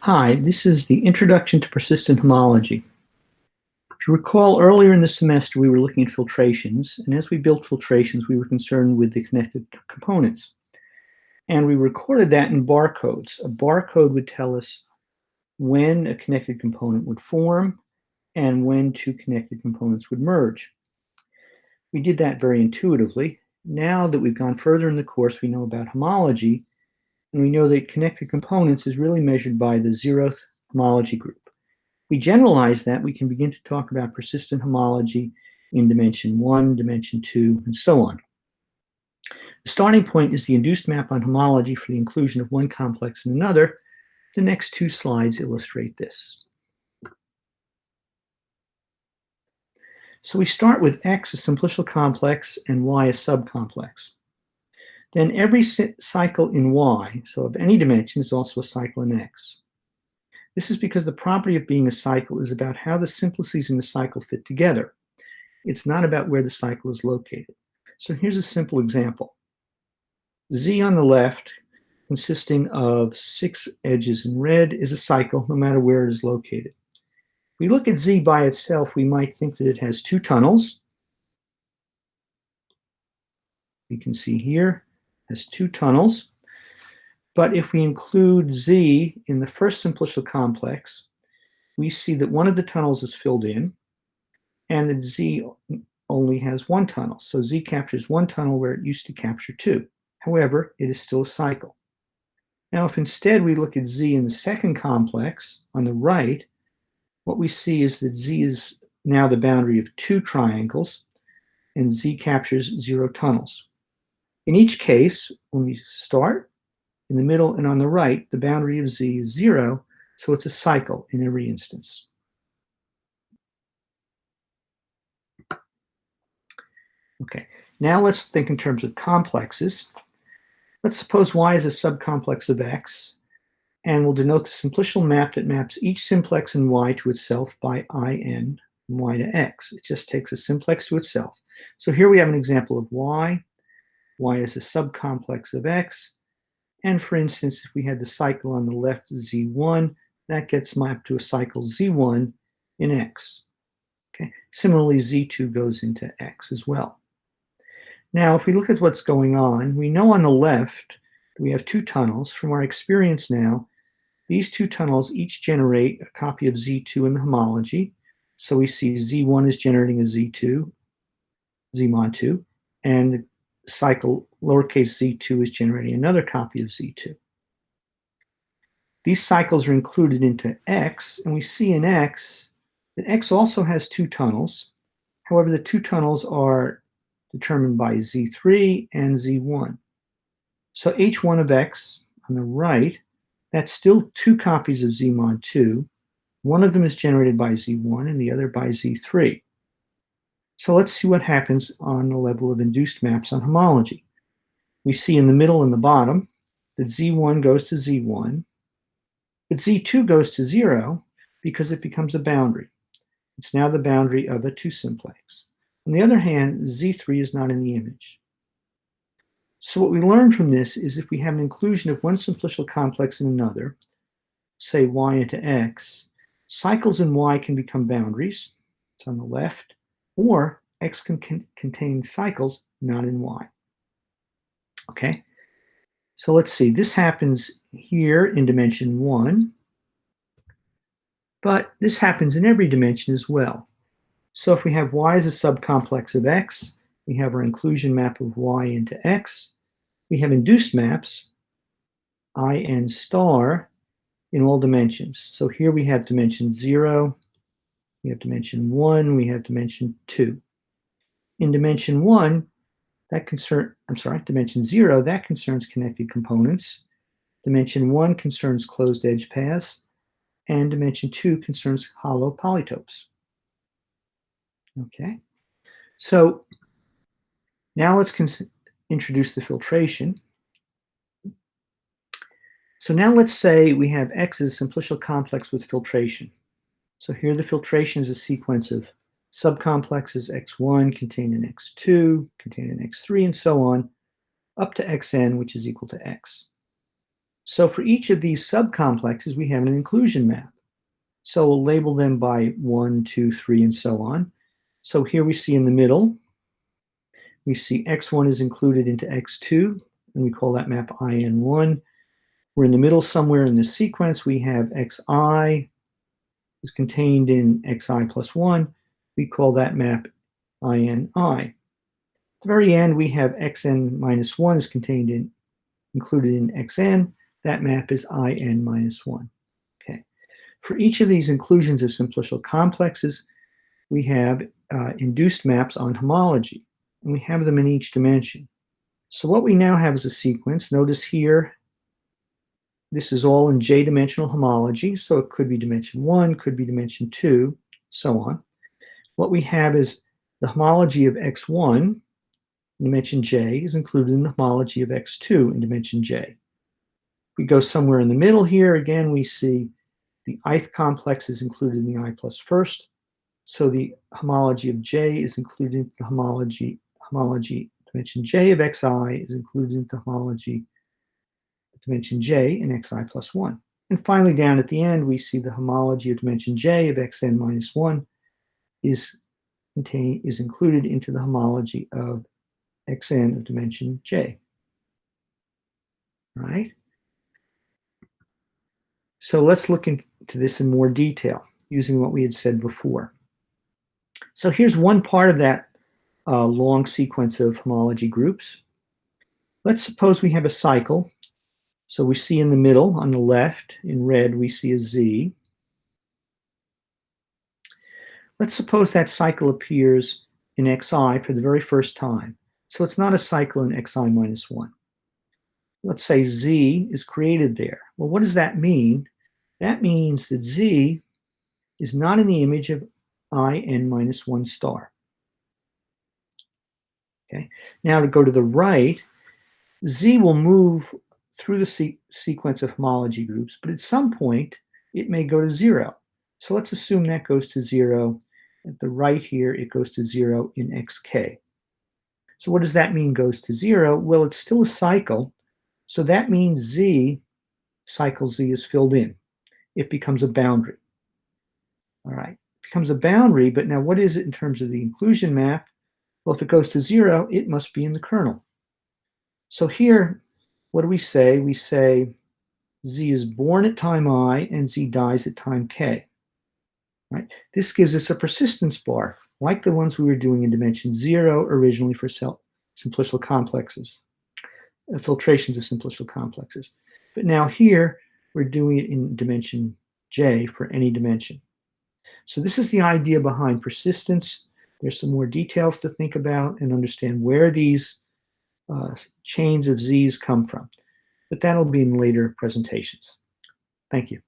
Hi, this is the Introduction to Persistent Homology. If you recall, earlier in the semester we were looking at filtrations, and as we built filtrations we were concerned with the connected components. And we recorded that in barcodes. A barcode would tell us when a connected component would form and when two connected components would merge. We did that very intuitively. Now that we've gone further in the course, we know about homology, and we know that connected components is really measured by the zeroth homology group. We generalize that, we can begin to talk about persistent homology in dimension 1, dimension 2, and so on. The starting point is the induced map on homology for the inclusion of one complex in another. The next two slides illustrate this. So we start with X, a simplicial complex, and Y, a subcomplex. Then every cycle in Y, so of any dimension, is also a cycle in X. This is because the property of being a cycle is about how the simplices in the cycle fit together. It's not about where the cycle is located. So here's a simple example. Z on the left, consisting of 6 edges in red, is a cycle no matter where it is located. If we look at Z by itself, we might think that it has 2 tunnels. You can see here, it has 2 tunnels. But if we include Z in the first simplicial complex, we see that one of the tunnels is filled in, and that Z only has 1 tunnel. So Z captures 1 tunnel where it used to capture 2. However, it is still a cycle. Now, if instead we look at Z in the second complex on the right, what we see is that Z is now the boundary of 2 triangles, and Z captures 0 tunnels. In each case, when we start, in the middle, and on the right, the boundary of Z is 0, so it's a cycle in every instance. Okay, now let's think in terms of complexes. Let's suppose Y is a subcomplex of X, and we'll denote the simplicial map that maps each simplex in Y to itself by IN from Y to X. It just takes a simplex to itself. So here we have an example of Y. Y is a subcomplex of X, and for instance, if we had the cycle on the left Z1, that gets mapped to a cycle Z1 in X. Okay. Similarly, Z2 goes into X as well. Now, if we look at what's going on, we know on the left that we have 2 tunnels. From our experience now, these 2 tunnels each generate a copy of Z2 in the homology. So we see Z1 is generating a Z2, Z mod 2, and the cycle lowercase z2 is generating another copy of Z2. These cycles are included into X, and we see in X that X also has 2 tunnels. However, the 2 tunnels are determined by Z3 and Z1. So H1 of X on the right, that's still 2 copies of Z mod 2. One of them is generated by Z1 and the other by Z3. So let's see what happens on the level of induced maps on homology. We see in the middle and the bottom that Z1 goes to Z1, but Z2 goes to 0 because it becomes a boundary. It's now the boundary of a 2 simplex. On the other hand, Z3 is not in the image. So what we learn from this is if we have an inclusion of one simplicial complex in another, say Y into X, cycles in Y can become boundaries, it's on the left, or X can contain cycles not in Y. Okay, so let's see, this happens here in dimension 1, but this happens in every dimension as well. So if we have Y as a subcomplex of X, we have our inclusion map of Y into X. We have induced maps, IN star, in all dimensions. So here we have dimension 0, we have dimension 1, we have dimension 2. In dimension 1, dimension 0, that concerns connected components. Dimension 1 concerns closed edge paths, and dimension 2 concerns hollow polytopes. Okay, so now let's introduce the filtration. So now let's say we have X as a simplicial complex with filtration. So here the filtration is a sequence of subcomplexes X1 contained in X2, contained in X3, and so on, up to Xn, which is equal to X. So for each of these subcomplexes, we have an inclusion map. So we'll label them by 1, 2, 3, and so on. So here we see in the middle, we see x1 is included into x2, and we call that map in1. We're in the middle somewhere in this sequence. We have xi is contained in xi plus 1. We call that map ini. At the very end, we have xn minus 1 is included in xn. That map is in minus 1. Okay. For each of these inclusions of simplicial complexes, we have induced maps on homology, and we have them in each dimension. So what we now have is a sequence. Notice here, this is all in j-dimensional homology, so it could be dimension 1, could be dimension 2, so on. What we have is the homology of x1 in dimension j is included in the homology of x2 in dimension j. If we go somewhere in the middle here, again, we see the ith complex is included in the I plus first, so the homology of j is included in the homology dimension j of xi is included in the homology dimension j in xi plus 1. And finally, down at the end, we see the homology of dimension j of xn minus 1 is included into the homology of xn of dimension j. All right? So let's look into this in more detail using what we had said before. So here's one part of that long sequence of homology groups. Let's suppose we have a cycle. So we see in the middle, on the left, in red, we see a z. Let's suppose that cycle appears in xi for the very first time. So it's not a cycle in xi minus 1. Let's say z is created there. Well, what does that mean? That means that z is not in the image of in minus 1 star. Okay. Now to go to the right, z will move through the sequence of homology groups, but at some point it may go to 0. So let's assume that goes to 0. At the right here, it goes to 0 in xk. So what does that mean goes to 0? Well, it's still a cycle, so that means cycle z is filled in. It becomes a boundary. All right, it becomes a boundary, but now what is it in terms of the inclusion map? Well, if it goes to 0, it must be in the kernel. So here, what do we say? We say z is born at time I and z dies at time k. Right? This gives us a persistence bar, like the ones we were doing in dimension 0 originally for simplicial complexes, filtrations of simplicial complexes. But now here, we're doing it in dimension j for any dimension. So this is the idea behind persistence. There's some more details to think about and understand where these chains of z's come from. But that'll be in later presentations. Thank you.